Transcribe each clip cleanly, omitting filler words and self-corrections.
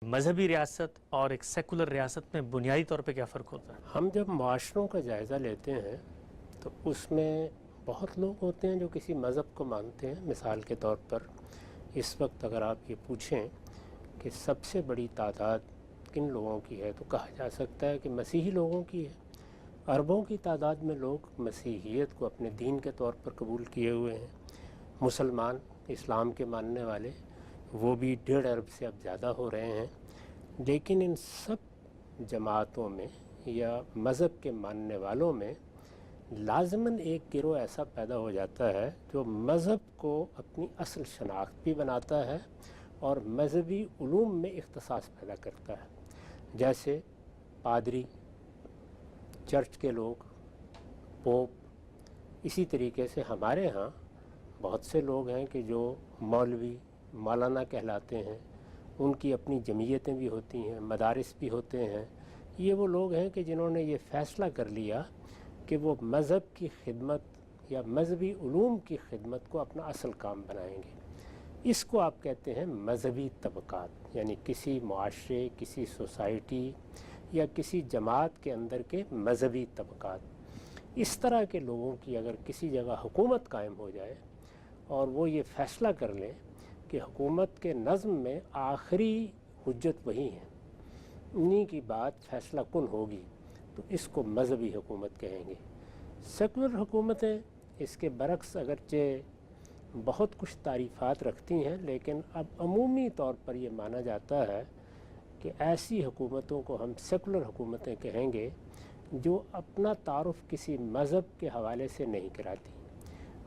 مذہبی ریاست اور ایک سیکولر ریاست میں بنیادی طور پہ کیا فرق ہوتا ہے؟ ہم جب معاشروں کا جائزہ لیتے ہیں تو اس میں بہت لوگ ہوتے ہیں جو کسی مذہب کو مانتے ہیں. مثال کے طور پر اس وقت اگر آپ یہ پوچھیں کہ سب سے بڑی تعداد کن لوگوں کی ہے تو کہا جا سکتا ہے کہ مسیحی لوگوں کی ہے. اربوں کی تعداد میں لوگ مسیحیت کو اپنے دین کے طور پر قبول کیے ہوئے ہیں. مسلمان اسلام کے ماننے والے وہ بھی 1.5 ارب سے اب زیادہ ہو رہے ہیں. لیکن ان سب جماعتوں میں یا مذہب کے ماننے والوں میں لازماً ایک گروہ ایسا پیدا ہو جاتا ہے جو مذہب کو اپنی اصل شناخت بھی بناتا ہے اور مذہبی علوم میں اختصاص پیدا کرتا ہے. جیسے پادری، چرچ کے لوگ، پوپ. اسی طریقے سے ہمارے ہاں بہت سے لوگ ہیں کہ جو مولوی، مولانا کہلاتے ہیں. ان کی اپنی جمعیتیں بھی ہوتی ہیں، مدارس بھی ہوتے ہیں. یہ وہ لوگ ہیں کہ جنہوں نے یہ فیصلہ کر لیا کہ وہ مذہب کی خدمت یا مذہبی علوم کی خدمت کو اپنا اصل کام بنائیں گے. اس کو آپ کہتے ہیں مذہبی طبقات، یعنی کسی معاشرے، کسی سوسائٹی یا کسی جماعت کے اندر کے مذہبی طبقات. اس طرح کے لوگوں کی اگر کسی جگہ حکومت قائم ہو جائے اور وہ یہ فیصلہ کر لیں کہ حکومت کے نظم میں آخری حجت وہی ہیں، انہی کی بات فیصلہ کن ہوگی، تو اس کو مذہبی حکومت کہیں گے. سیکولر حکومتیں اس کے برعکس اگرچہ بہت کچھ تعریفات رکھتی ہیں، لیکن اب عمومی طور پر یہ مانا جاتا ہے کہ ایسی حکومتوں کو ہم سیکولر حکومتیں کہیں گے جو اپنا تعارف کسی مذہب کے حوالے سے نہیں کراتی،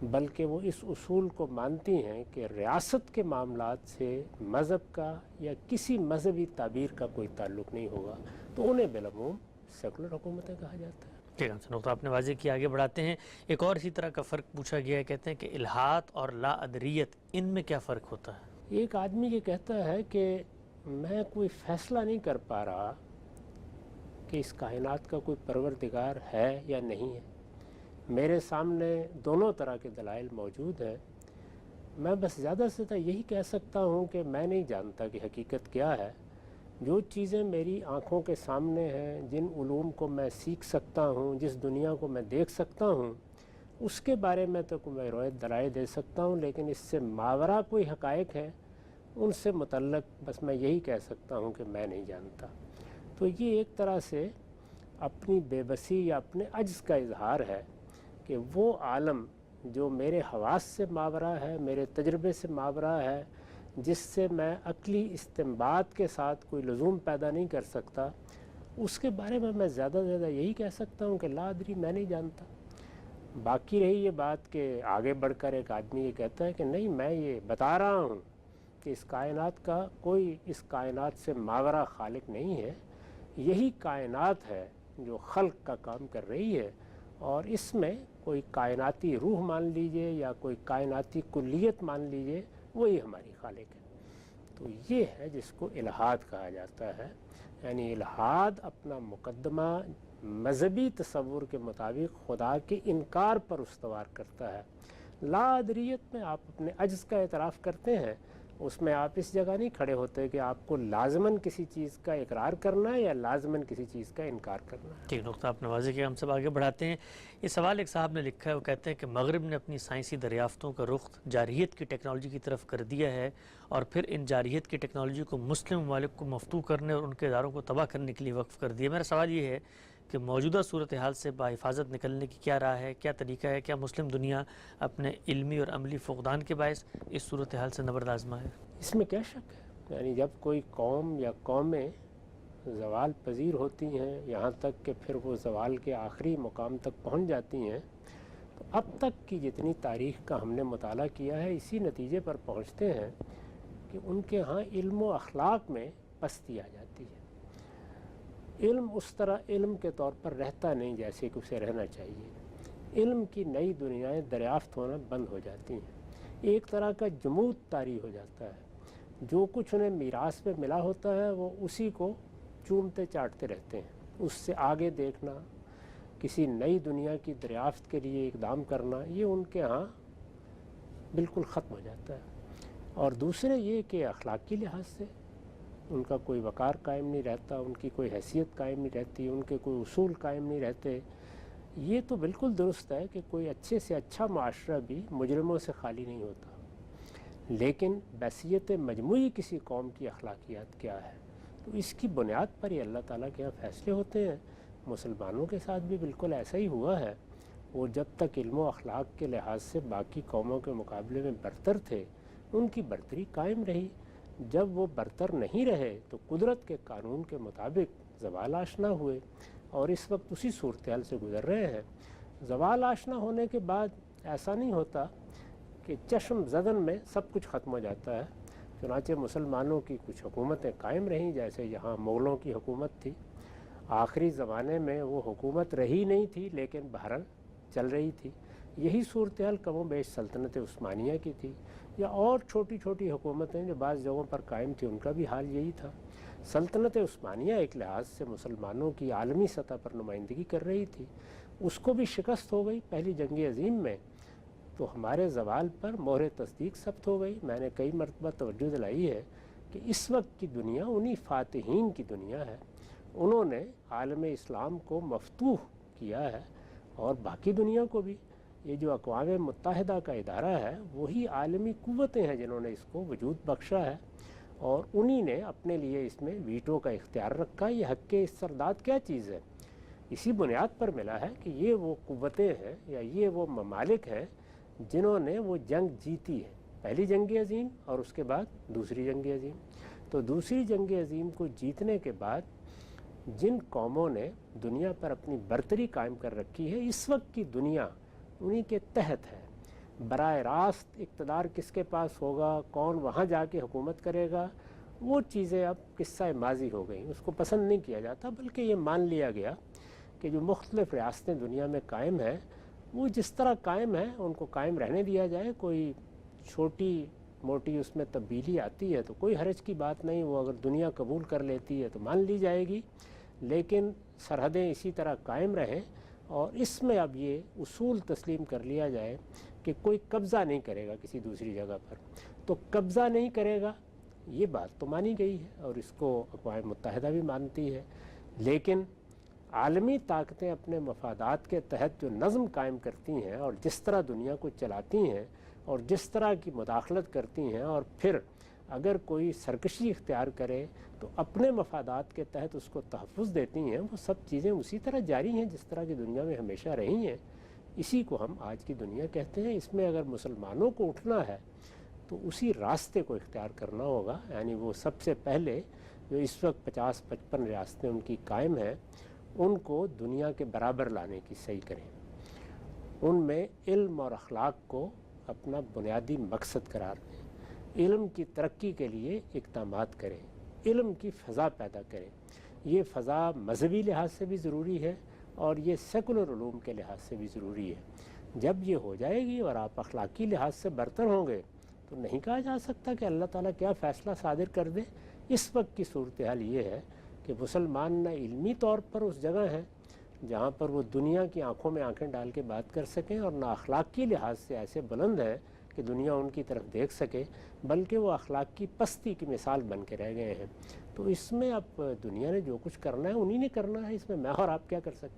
بلکہ وہ اس اصول کو مانتی ہیں کہ ریاست کے معاملات سے مذہب کا یا کسی مذہبی تعبیر کا کوئی تعلق نہیں ہوگا. تو انہیں بالعموم سیکولر حکومتیں کہا جاتا ہے. ٹھیک ہے، نقطہ آپ نے واضح کیا. آگے بڑھاتے ہیں. ایک اور اسی طرح کا فرق پوچھا گیا ہے، کہتے ہیں کہ الہات اور لا ادریت، ان میں کیا فرق ہوتا ہے؟ ایک آدمی یہ کہتا ہے کہ میں کوئی فیصلہ نہیں کر پا رہا کہ اس کائنات کا کوئی پروردگار ہے یا نہیں ہے. میرے سامنے دونوں طرح کے دلائل موجود ہیں. میں بس زیادہ سے زیادہ یہی کہہ سکتا ہوں کہ میں نہیں جانتا کہ حقیقت کیا ہے. جو چیزیں میری آنکھوں کے سامنے ہیں، جن علوم کو میں سیکھ سکتا ہوں، جس دنیا کو میں دیکھ سکتا ہوں، اس کے بارے میں تو میں روایت دلائل دے سکتا ہوں، لیکن اس سے ماورا کوئی حقائق ہیں ان سے متعلق بس میں یہی کہہ سکتا ہوں کہ میں نہیں جانتا. تو یہ ایک طرح سے اپنی بے بسی یا اپنے عجز کا اظہار ہے کہ وہ عالم جو میرے حواس سے ماورا ہے، میرے تجربے سے ماورا ہے، جس سے میں عقلی استنباط کے ساتھ کوئی لزوم پیدا نہیں کر سکتا، اس کے بارے میں زیادہ سے زیادہ یہی کہہ سکتا ہوں کہ لا ادری، میں نہیں جانتا. باقی رہی یہ بات کہ آگے بڑھ کر ایک آدمی یہ کہتا ہے کہ نہیں، میں یہ بتا رہا ہوں کہ اس کائنات کا کوئی اس کائنات سے ماورا خالق نہیں ہے، یہی کائنات ہے جو خلق کا کام کر رہی ہے، اور اس میں کوئی کائناتی روح مان لیجئے یا کوئی کائناتی کلیت مان لیجئے، وہی ہماری خالق ہے. تو یہ ہے جس کو الہاد کہا جاتا ہے. یعنی الہاد اپنا مقدمہ مذہبی تصور کے مطابق خدا کے انکار پر استوار کرتا ہے. لا ادریت میں آپ اپنے عجز کا اعتراف کرتے ہیں، اس میں آپ اس جگہ نہیں کھڑے ہوتے کہ آپ کو لازماً کسی چیز کا اقرار کرنا ہے یا لازماً کسی چیز کا انکار کرنا ہے. ٹھیک، نقطہ آپ نے واضح کیا. ہم سب آگے بڑھاتے ہیں. یہ سوال ایک صاحب نے لکھا ہے، وہ کہتے ہیں کہ مغرب نے اپنی سائنسی دریافتوں کا رخ جارحیت کی ٹیکنالوجی کی طرف کر دیا ہے، اور پھر ان جارحیت کی ٹیکنالوجی کو مسلم ممالک کو مفتوح کرنے اور ان کے اداروں کو تباہ کرنے کے لیے وقف کر دیا. میرا سوال یہ ہے کہ موجودہ صورتحال سے باحفاظت نکلنے کی کیا راہ ہے، کیا طریقہ ہے؟ کیا مسلم دنیا اپنے علمی اور عملی فقدان کے باعث اس صورتحال سے نبرد آزما ہے؟ اس میں کیا شک ہے؟ یعنی جب کوئی قوم یا قومیں زوال پذیر ہوتی ہیں، یہاں تک کہ پھر وہ زوال کے آخری مقام تک پہنچ جاتی ہیں، تو اب تک کی جتنی تاریخ کا ہم نے مطالعہ کیا ہے، اسی نتیجے پر پہنچتے ہیں کہ ان کے ہاں علم و اخلاق میں پستی آ جاتی ہے. علم اس طرح علم کے طور پر رہتا نہیں جیسے کہ اسے رہنا چاہیے. علم کی نئی دنیایں دریافت ہونا بند ہو جاتی ہیں. ایک طرح کا جمود طاری ہو جاتا ہے. جو کچھ انہیں میراث میں ملا ہوتا ہے وہ اسی کو چومتے چاٹتے رہتے ہیں. اس سے آگے دیکھنا، کسی نئی دنیا کی دریافت کے لیے اقدام کرنا، یہ ان کے ہاں بالکل ختم ہو جاتا ہے. اور دوسرے یہ کہ اخلاقی لحاظ سے ان کا کوئی وقار قائم نہیں رہتا، ان کی کوئی حیثیت قائم نہیں رہتی، ان کے کوئی اصول قائم نہیں رہتے۔ یہ تو بالکل درست ہے کہ کوئی اچھے سے اچھا معاشرہ بھی مجرموں سے خالی نہیں ہوتا، لیکن بحیثیت مجموعی کسی قوم کی اخلاقیات کیا ہے، تو اس کی بنیاد پر ہی اللہ تعالیٰ کے یہاں فیصلے ہوتے ہیں۔ مسلمانوں کے ساتھ بھی بالکل ایسا ہی ہوا ہے۔ وہ جب تک علم و اخلاق کے لحاظ سے باقی قوموں کے مقابلے میں برتر تھے، ان کی برتری قائم رہی۔ جب وہ برتر نہیں رہے تو قدرت کے قانون کے مطابق زوال آشنا ہوئے، اور اس وقت اسی صورتحال سے گزر رہے ہیں۔ زوال آشنا ہونے کے بعد ایسا نہیں ہوتا کہ چشم زدن میں سب کچھ ختم ہو جاتا ہے۔ چنانچہ مسلمانوں کی کچھ حکومتیں قائم رہیں، جیسے یہاں مغلوں کی حکومت تھی، آخری زمانے میں وہ حکومت رہی نہیں تھی لیکن بہرحال چل رہی تھی۔ یہی صورتحال کم و بیش سلطنت عثمانیہ کی تھی، یا اور چھوٹی چھوٹی حکومتیں جو بعض جگہوں پر قائم تھیں، ان کا بھی حال یہی تھا۔ سلطنت عثمانیہ ایک لحاظ سے مسلمانوں کی عالمی سطح پر نمائندگی کر رہی تھی، اس کو بھی شکست ہو گئی پہلی جنگ عظیم میں، تو ہمارے زوال پر مہر تصدیق ثبت ہو گئی۔ میں نے کئی مرتبہ توجہ دلائی ہے کہ اس وقت کی دنیا انہی فاتحین کی دنیا ہے، انہوں نے عالم اسلام کو مفتوح کیا ہے، اور باقی دنیا کو بھی۔ یہ جو اقوام متحدہ کا ادارہ ہے، وہی عالمی قوتیں ہیں جنہوں نے اس کو وجود بخشا ہے، اور انہی نے اپنے لیے اس میں ویٹو کا اختیار رکھا۔ یہ حق استرداد کیا چیز ہے؟ اسی بنیاد پر ملا ہے کہ یہ وہ قوتیں ہیں یا یہ وہ ممالک ہیں جنہوں نے وہ جنگ جیتی ہے، پہلی جنگ عظیم اور اس کے بعد دوسری جنگ عظیم۔ تو دوسری جنگ عظیم کو جیتنے کے بعد جن قوموں نے دنیا پر اپنی برتری قائم کر رکھی ہے، اس وقت کی دنیا انہی کے تحت ہے۔ براہ راست اقتدار کس کے پاس ہوگا، کون وہاں جا کے حکومت کرے گا، وہ چیزیں اب قصہ ماضی ہو گئیں، اس کو پسند نہیں کیا جاتا، بلکہ یہ مان لیا گیا کہ جو مختلف ریاستیں دنیا میں قائم ہیں، وہ جس طرح قائم ہیں ان کو قائم رہنے دیا جائے۔ کوئی چھوٹی موٹی اس میں تبدیلی آتی ہے تو کوئی حرج کی بات نہیں، وہ اگر دنیا قبول کر لیتی ہے تو مان لی جائے گی، لیکن سرحدیں اسی طرح قائم رہیں، اور اس میں اب یہ اصول تسلیم کر لیا جائے کہ کوئی قبضہ نہیں کرے گا کسی دوسری جگہ پر۔ تو قبضہ نہیں کرے گا، یہ بات تو مانی گئی ہے اور اس کو اقوام متحدہ بھی مانتی ہے، لیکن عالمی طاقتیں اپنے مفادات کے تحت جو نظم قائم کرتی ہیں اور جس طرح دنیا کو چلاتی ہیں اور جس طرح کی مداخلت کرتی ہیں، اور پھر اگر کوئی سرکشی اختیار کرے تو اپنے مفادات کے تحت اس کو تحفظ دیتی ہیں، وہ سب چیزیں اسی طرح جاری ہیں جس طرح کی دنیا میں ہمیشہ رہی ہیں۔ اسی کو ہم آج کی دنیا کہتے ہیں۔ اس میں اگر مسلمانوں کو اٹھنا ہے تو اسی راستے کو اختیار کرنا ہوگا، یعنی وہ سب سے پہلے جو اس وقت 50-55 ریاستیں ان کی قائم ہیں، ان کو دنیا کے برابر لانے کی صحیح کریں، ان میں علم اور اخلاق کو اپنا بنیادی مقصد قرار دیں، علم کی ترقی کے لیے اقدامات کریں، علم کی فضا پیدا کریں۔ یہ فضا مذہبی لحاظ سے بھی ضروری ہے اور یہ سیکولر علوم کے لحاظ سے بھی ضروری ہے۔ جب یہ ہو جائے گی اور آپ اخلاقی لحاظ سے برتر ہوں گے تو نہیں کہا جا سکتا کہ اللہ تعالیٰ کیا فیصلہ صادر کر دے۔ اس وقت کی صورتحال یہ ہے کہ مسلمان نہ علمی طور پر اس جگہ ہیں جہاں پر وہ دنیا کی آنکھوں میں آنکھیں ڈال کے بات کر سکیں، اور نہ اخلاقی لحاظ سے ایسے بلند ہیں کہ دنیا ان کی طرف دیکھ سکے، بلکہ وہ اخلاق کی پستی کی مثال بن کے رہ گئے ہیں۔ تو اس میں اب دنیا نے جو کچھ کرنا ہے انہی نے کرنا ہے، اس میں میں اور آپ کیا کر سکتے ہیں۔